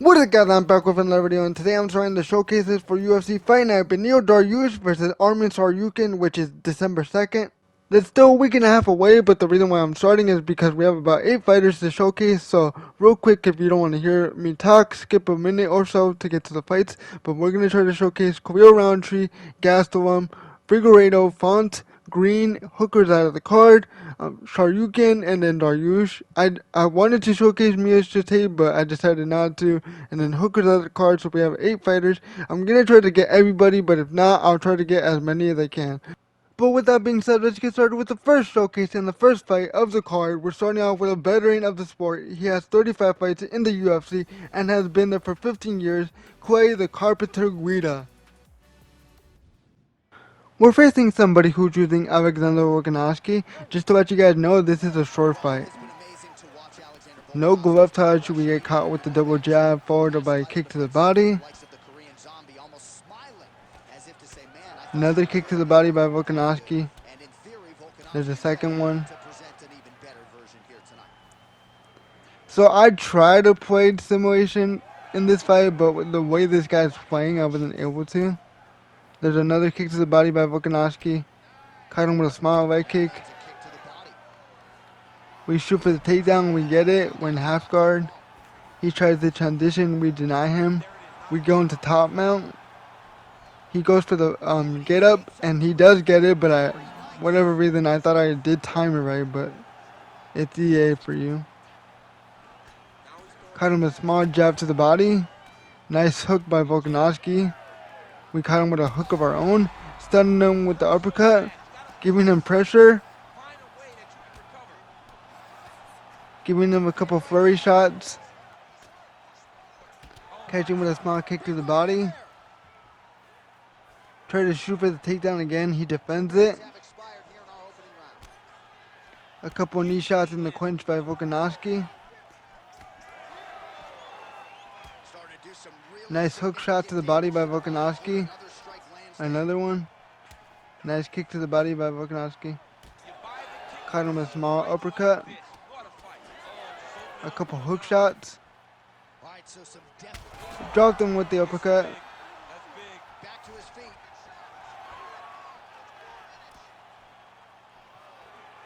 What is up, guys? I'm back with another video, and today I'm trying to showcase this for UFC Fight Night. Benil Dariush versus Armin Saryukin, which is December 2nd. That's still a week and a half away, but the reason why I'm starting is because we have about 8 fighters to showcase. So, real quick, if you don't want to hear me talk, skip a minute or so to get to the fights. But we're going to try to showcase Khalil Roundtree, Gastelum, Figueiredo, Font, Green, Hooker's out of the card, Saryukin, and then Dariush. I wanted to showcase Miocic, but I decided not to. And then Hooker's out of the card, so we have 8 fighters. I'm going to try to get everybody, but if not, I'll try to get as many as I can. But with that being said, let's get started with the first showcase and the first fight of the card. We're starting off with a veteran of the sport. He has 35 fights in the UFC and has been there for 15 years, Clay the Carpenter Guida. We're facing somebody who's using Alexander Volkanovski. Just to let you guys know, this is a short fight. No glove touch, we get caught with the double jab, followed by a kick to the body. Another kick to the body by Volkanovski. There's a second one. So I tried to play simulation in this fight, but with the way this guy's playing, I wasn't able to. There's another kick to the body by Volkanovski. Caught him with a small leg kick. We shoot for the takedown, we get it. We're in half guard. He tries to transition, we deny him. We go into top mount. He goes for the get up, and he does get it, but whatever reason, I thought I did time it right, but it's EA for you. Caught him a small jab to the body. Nice hook by Volkanovski. We caught him with a hook of our own. Stunning him with the uppercut. Giving him pressure. Giving him a couple flurry shots. Catching with a small kick to the body. Try to shoot for the takedown again. He defends it. A couple knee shots in the clinch by Volkanovski. Nice hook shot to the body by Volkanovski. Another one. Nice kick to the body by Volkanovski. Caught him a small uppercut. A couple hook shots. Dropped him with the uppercut.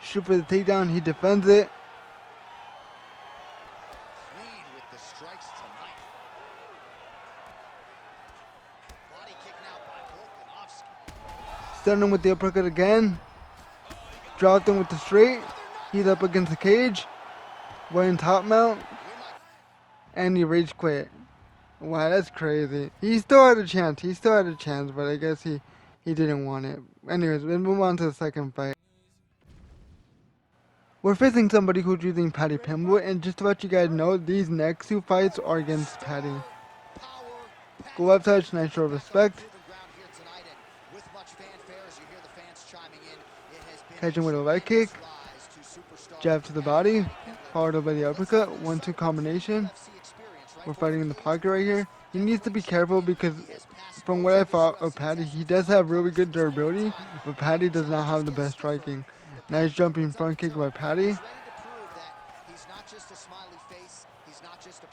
Shoot for the takedown. He defends it. Stunned him with the uppercut again. Dropped him with the straight. He's up against the cage. We're in top mount. And he rage quit. Wow, that's crazy. He still had a chance. But I guess he didn't want it. Anyways, we'll move on to the second fight. We're facing somebody who's using Paddy Pimblett, and just to let you guys know, these next 2 fights are against Paddy. Glove touch, nice show of respect. Catch him with a leg kick. Jab to the body, followed up by the uppercut. 1-2 combination. We're fighting in the pocket right here. He needs to be careful because from what I thought of Paddy, he does have really good durability, but Paddy does not have the best striking. Nice jumping front kick by Paddy.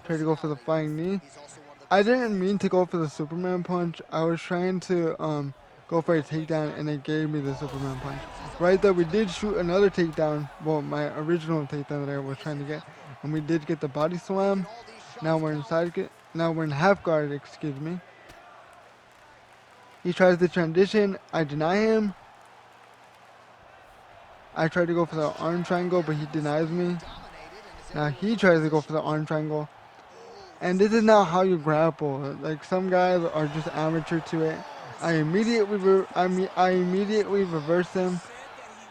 Try to go for the flying knee. I didn't mean to go for the Superman punch. I was trying to go for a takedown, and it gave me the Superman punch. Right there, we did shoot another takedown. Well, my original takedown that I was trying to get, and we did get the body slam. Now we're inside. Now we're in half guard. Excuse me. He tries to transition. I deny him. I tried to go for the arm triangle, but he denies me. Now he tries to go for the arm triangle. And this is not how you grapple. Like, some guys are just amateur to it. I immediately reversed him.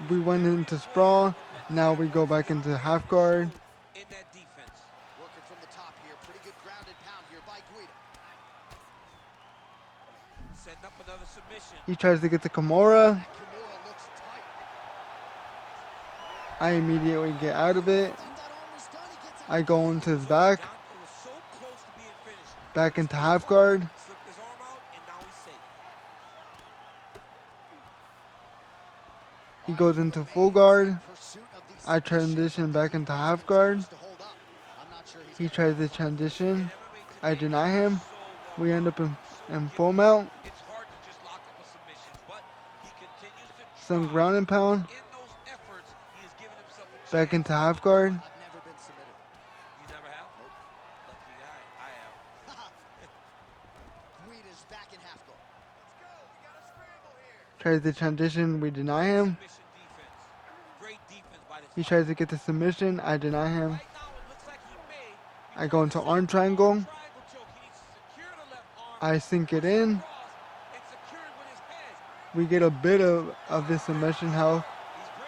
We went into sprawl. Now we go back into half guard. He tries to get the Kimura. I immediately get out of it. I go into his back. Back into half guard. He goes into full guard. I transition back into half guard. He tries to transition. I deny him. We end up in full mount. Some ground and pound. Back into half guard. Tries to transition. We deny him. He tries to get the submission. I deny him. I go into arm triangle. I sink it in. We get a bit of this submission health,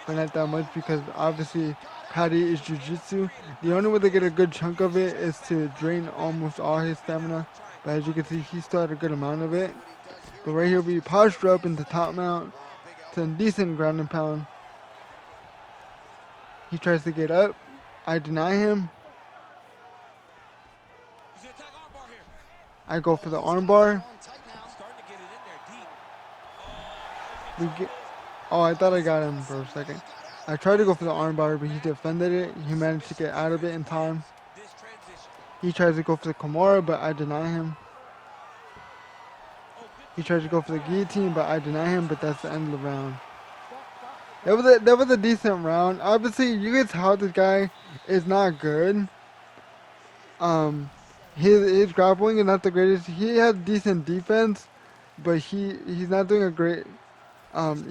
but not that much because obviously Patty is jiu-jitsu. The only way to get a good chunk of it is to drain almost all his stamina. But as you can see, he still had a good amount of it. But right here we posture up into top mount. Some decent ground and pound. He tries to get up. I deny him. I go for the armbar. Oh, I thought I got him for a second. I tried to go for the armbar, but he defended it. He managed to get out of it in time. He tries to go for the Kimura, but I deny him. He tries to go for the guillotine, but I deny him, but that's the end of the round. That was a decent round. Obviously, you can tell this guy is not good. His grappling is not the greatest. He has decent defense, but he's not doing a great.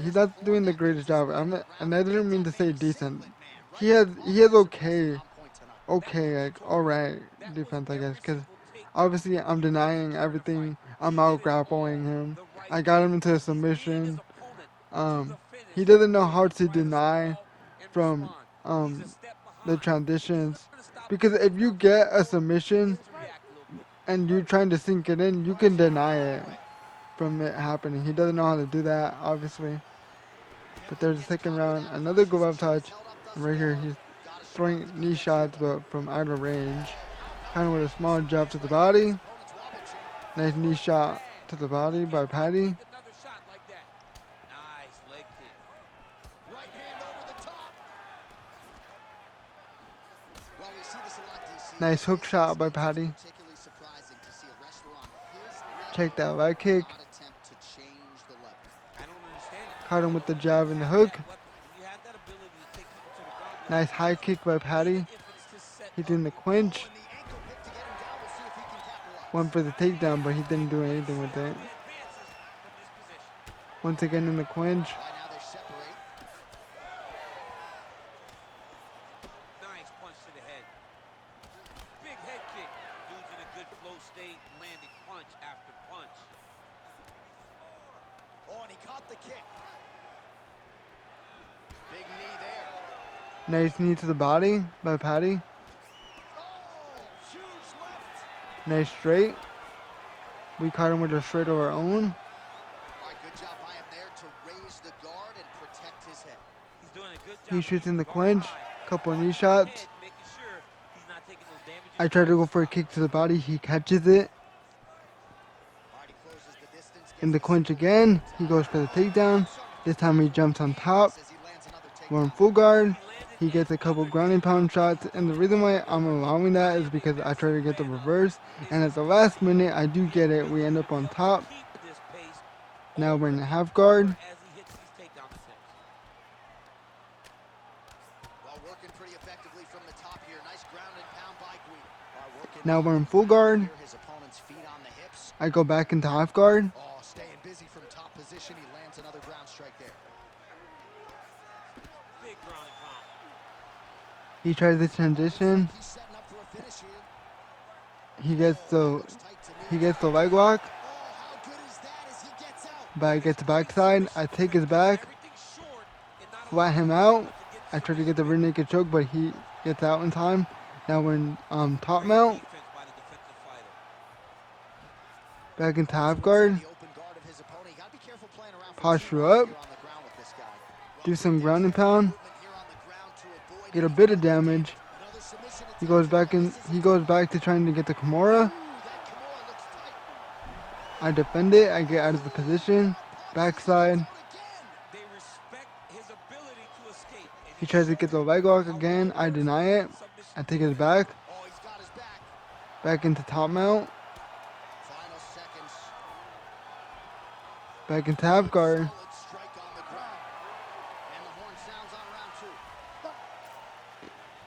He's not doing the greatest job. And I didn't mean to say decent. He has okay, like alright defense, I guess. Cause obviously I'm denying everything. I'm out grappling him. I got him into a submission. He doesn't know how to deny from the transitions, because if you get a submission and you're trying to sink it in, you can deny it from it happening. He doesn't know how to do that, obviously. But there's a second round, another glove touch. And right here, he's throwing knee shots, but from out of range. Kind of with a small jab to the body. Nice knee shot to the body by Patty. Nice hook shot by Patty. Check that leg kick. Caught him with the jab and the hook. Nice high kick by Patty. He did the clinch. Went for the takedown, but he didn't do anything with it. Once again in the clinch. Nice knee to the body by Patty. Nice straight. We caught him with a straight of our own. He shoots in the clinch. Couple of knee shots. I try to go for a kick to the body. He catches it. In the clinch again. He goes for the takedown. This time he jumps on top. We're in full guard. He gets a couple ground and pound shots, and the reason why I'm allowing that is because I try to get the reverse, and at the last minute I do get it. We end up on top. Now we're in the half guard. Now we're in full guard. I go back into half guard. He tries to transition. He gets the leg lock. But I get the backside. I take his back. Flat him out. I try to get the rear naked choke, but he gets out in time. Now we're in top mount. Back into half guard. Posture up. Do some ground and pound. Get a bit of damage. He goes back to trying to get the Kimura. I defend it. I get out of the position. Backside. He tries to get the leg lock again. I deny it. I take his back. Back into top mount. Back into half guard.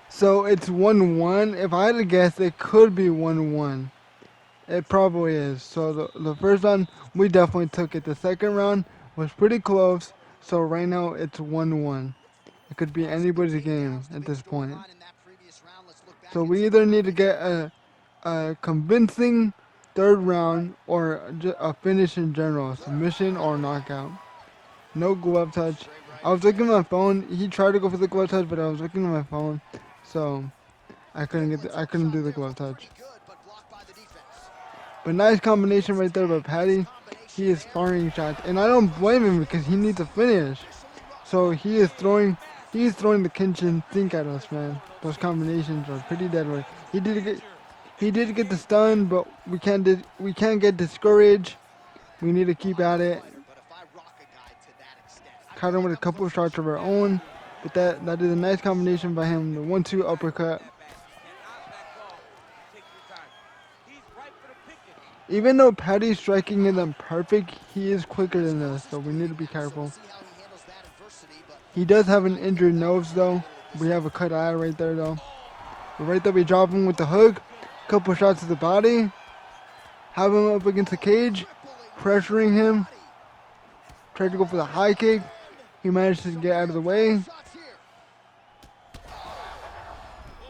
So it's 1-1. If I had to guess, it could be 1-1. It probably is. So the first round, we definitely took it. The second round was pretty close. So right now, it's 1-1. It could be anybody's game at this point. So we either need to get a convincing third round or a finish in general. Submission or knockout. No glove touch. I was looking at my phone. He tried to go for the glove touch, but I was looking at my phone. So I couldn't do the glove touch. But nice combination right there by Patty. He is firing shots, and I don't blame him because he needs a finish. So he's throwing the kitchen sink at us, man. Those combinations are pretty deadly. He did get the stun, but we can't get discouraged. We need to keep at it. Caught him with a couple of shots of our own, but that is a nice combination by him. The 1-2 uppercut. Even though Patty's striking isn't perfect, he is quicker than us, so we need to be careful. He does have an injured nose, though. We have a cut eye right there, though. But right there, we drop him with the hook. Couple shots to the body. Have him up against the cage. Pressuring him. Tried to go for the high kick. He managed to get out of the way.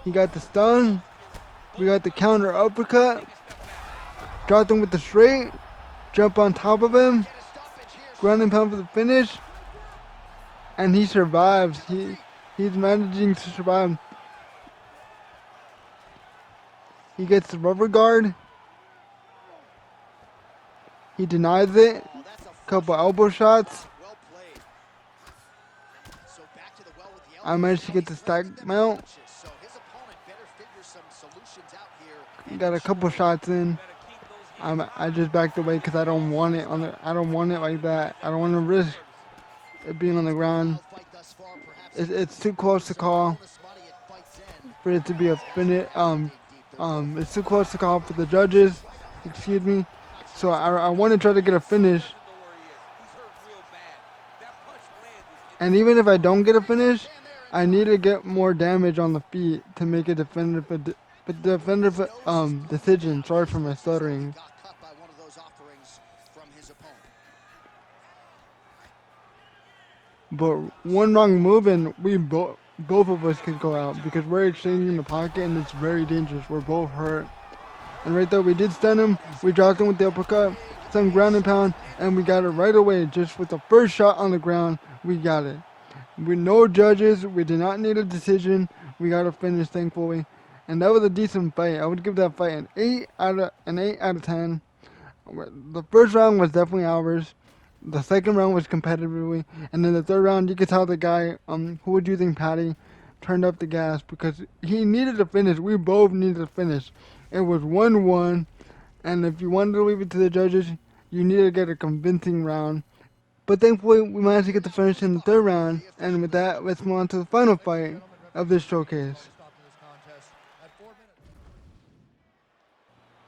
He got the stun. We got the counter uppercut. Dropped him with the straight. Jump on top of him. Ground and pound for the finish. And he survives. He's managing to survive. He gets the rubber guard. He denies it. Couple elbow shots. I managed to get the stack mount. Got a couple shots in. I just backed away because I don't want it I don't want it like that. I don't want to risk it being on the ground. It's too close to call for it to be a finish. It's too close to call for the judges. Excuse me. So I want to try to get a finish. And even if I don't get a finish, I need to get more damage on the feet to make a definitive decision. Sorry for my stuttering. But one wrong move and both of us could go out because we're exchanging the pocket and it's very dangerous. We're both hurt. And right there, we did stun him. We dropped him with the uppercut, some ground and pound, and we got it right away. Just with the first shot on the ground, we got it. With no judges, we did not need a decision. We got a finish, thankfully. And that was a decent fight. I would give that fight an 8 out of 10. The first round was definitely ours. The second round was competitively, and then the third round, you could tell the guy, who was using Patty, turned up the gas because he needed a finish. We both needed a finish. It was 1-1, and if you wanted to leave it to the judges, you needed to get a convincing round. But thankfully, we managed to get the finish in the third round, and with that, let's move on to the final fight of this showcase.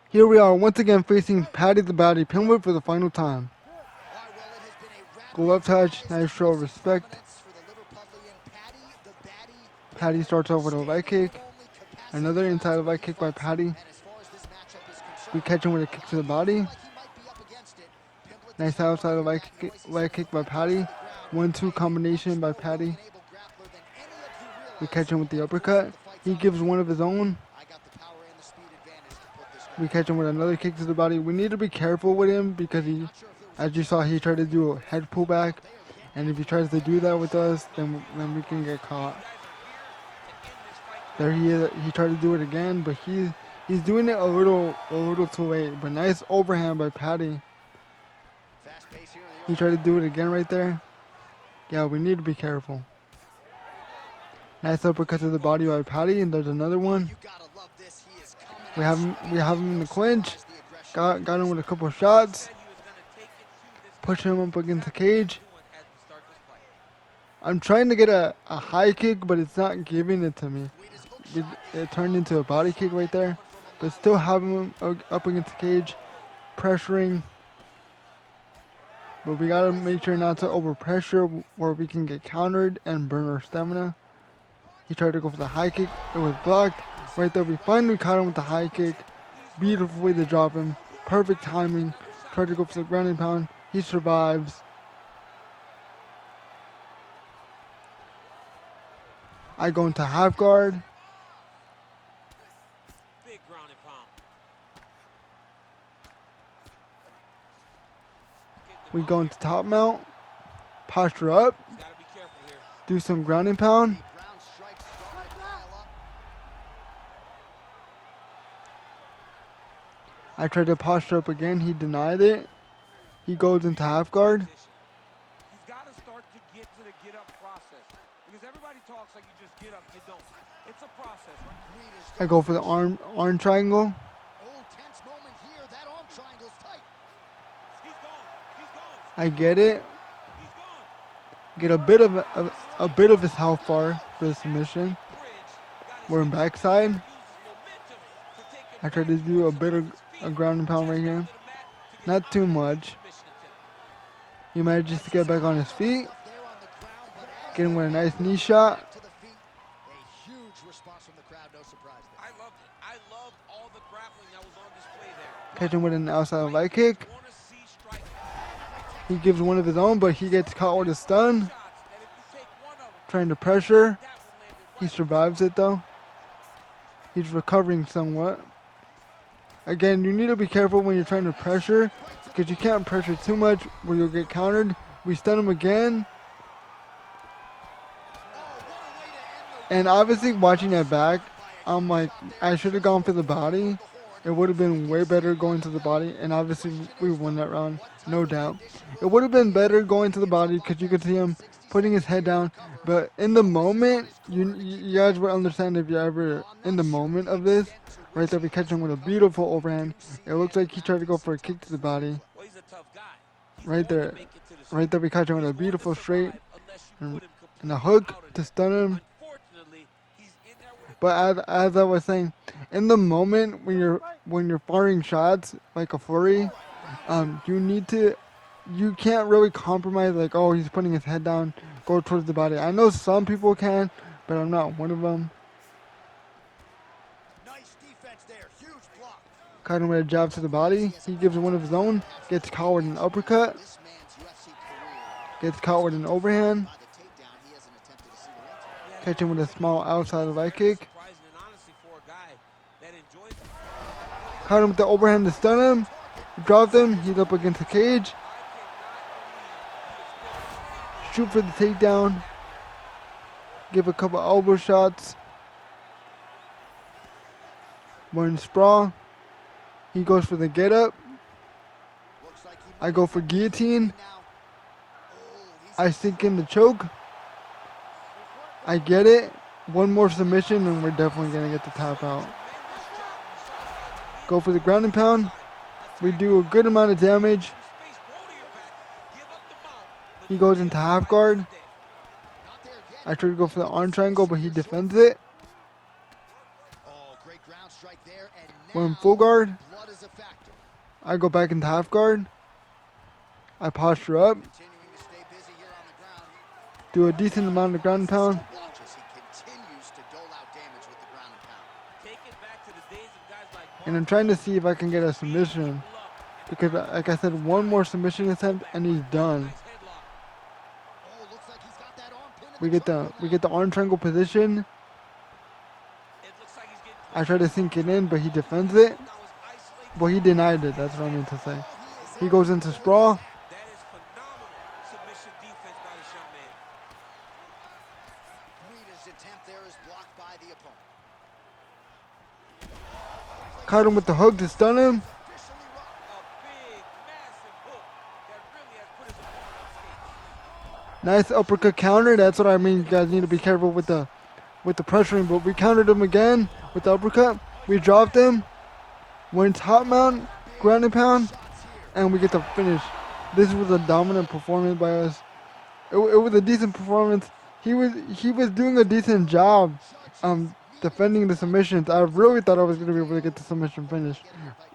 Here we are once again facing Patty the Batty Pinwood for the final time. Glove touch, nice show of respect. Patty starts off with a leg kick. Another inside leg kick by Patty. We catch him with a kick to the body. Nice outside leg kick by Patty. 1-2 combination by Patty. We catch him with the uppercut. He gives one of his own. We catch him with another kick to the body. We need to be careful with him because as you saw, he tried to do a head pullback. And if he tries to do that with us, then we can get caught. There he is. He tried to do it again, but he's doing it a little too late. But nice overhand by Patty. He tried to do it again right there. Yeah, we need to be careful. Nice uppercut to the body by Patty, and there's another one. We have him in the clinch. Got him with a couple of shots. Push him up against the cage. I'm trying to get a high kick, but it's not giving it to me. It turned into a body kick right there. But still having him up against the cage. Pressuring. But we gotta make sure not to overpressure where we can get countered and burn our stamina. He tried to go for the high kick. It was blocked. Right there, we finally caught him with the high kick. Beautiful way to drop him. Perfect timing. Tried to go for the ground and pound. He survives. I go into half guard. We go into top mount. Posture up. Do some ground and pound. I tried to posture up again. He denied it. He goes into half guard. You've got to start to get to the get up process. Because everybody talks like you just get up, you don't. It's a process, right? I go for the arm triangle. Tense moment here. That arm triangle's tight. He's gone. I get it. Get a bit of his health bar for the submission. We're in backside. I tried to do a bit of a ground and pound right here. Not too much. He manages to get back on his feet. Get him with a nice knee shot. A huge response from the crowd, no surprise there. I loved it. I loved all the grappling that was on display there. Catch him with an outside leg kick. He gives one of his own, but he gets caught with a stun. Trying to pressure. He survives it though. He's recovering somewhat. Again, you need to be careful when you're trying to pressure, because you can't pressure too much where you'll get countered. We stun him again. And obviously watching that back, I'm like, I should have gone for the body. It would have been way better going to the body, and obviously we won that round, no doubt. It would have been better going to the body because you could see him putting his head down. But in the moment, you guys would understand if you're ever in the moment of this. Right there, we catch him with a beautiful overhand. It looks like he tried to go for a kick to the body. Right there, we catch him with a beautiful straight and a hook to stun him. But as I was saying, in the moment when you're firing shots like a flurry, you can't really compromise like, oh, he's putting his head down, go towards the body. I know some people can, but I'm not one of them. Nice defense there. Huge block. Caught him with a jab to the body. He gives one of his own, gets caught with an uppercut, This man's UFC career. gets caught with an overhand, By the takedown, he hasn't attempted a single answer. catch him with a small outside leg kick. Caught him with the overhand to stun him. Dropped him. He's up against the cage. Shoot for the takedown. Give a couple elbow shots. One sprawl. He goes for the get up. Looks like he I go for guillotine. now. Oh, he's I sink in the choke. I get it. One more submission and we're definitely going to get the tap out. Go for the ground and pound. We do a good amount of damage. He goes into half guard. not there yet. I try to go for the arm triangle, but he defends it. Oh, great ground strike there. And We're in now full guard. blood is a factor. I go back into half guard. I posture up. Continuing to stay busy here on the ground. Do a decent amount of ground and pound. Watch as he continues to dole out damage with the ground and pound. Take it back to the days of guys like And I'm trying to see if I can get a submission. Because, like I said, one more submission attempt and he's done. Oh, looks like he's got that arm pin in We get the arm triangle position. I try to sink it in, but he defends it. Well, he denied it. That's what I meant to say. He goes into sprawl. That is phenomenal submission defense by the young man. Guida's attempt there is blocked by the opponent. Caught him with the hook to stun him. Officially rocked. A big, massive hook that really has put his opponent on skates. Nice uppercut counter. That's what I mean. You guys need to be careful with the pressuring. But we countered him again with the uppercut. We dropped him. We're in top mount, ground and pound, and we get the finish. This was a dominant performance by us. It was a decent performance. He was doing a decent job defending the submissions. I really thought I was going to be able to get the submission finish.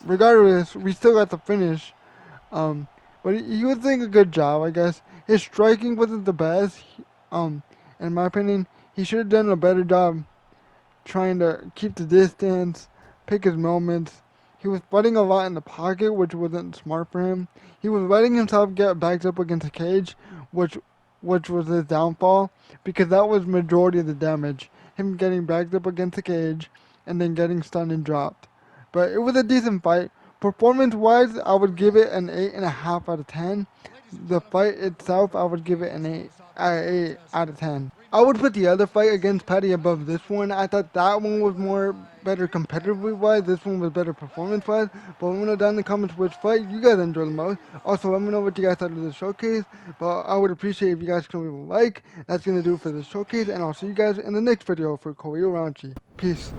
Regardless, we still got the finish. But but he was doing a good job, I guess. His striking wasn't the best. In my opinion, he should have done a better job trying to keep the distance, pick his moments. He was fighting a lot in the pocket, which wasn't smart for him. He was letting himself get backed up against the cage, which was his downfall, because that was majority of the damage. Him getting backed up against the cage and then getting stunned and dropped. But it was a decent fight. Performance-wise, I would give it an 8.5 out of 10. The fight itself, I would give it an 8 out of 10. I would put the other fight against Patty above this one. I thought that one was more better competitively-wise. This one was better performance-wise. But let me know down in the comments which fight you guys enjoyed the most. Also, let me know what you guys thought of the showcase. But I would appreciate if you guys can leave a like. That's going to do it for the showcase. And I'll see you guys in the next video for Koei Ranchi. Peace.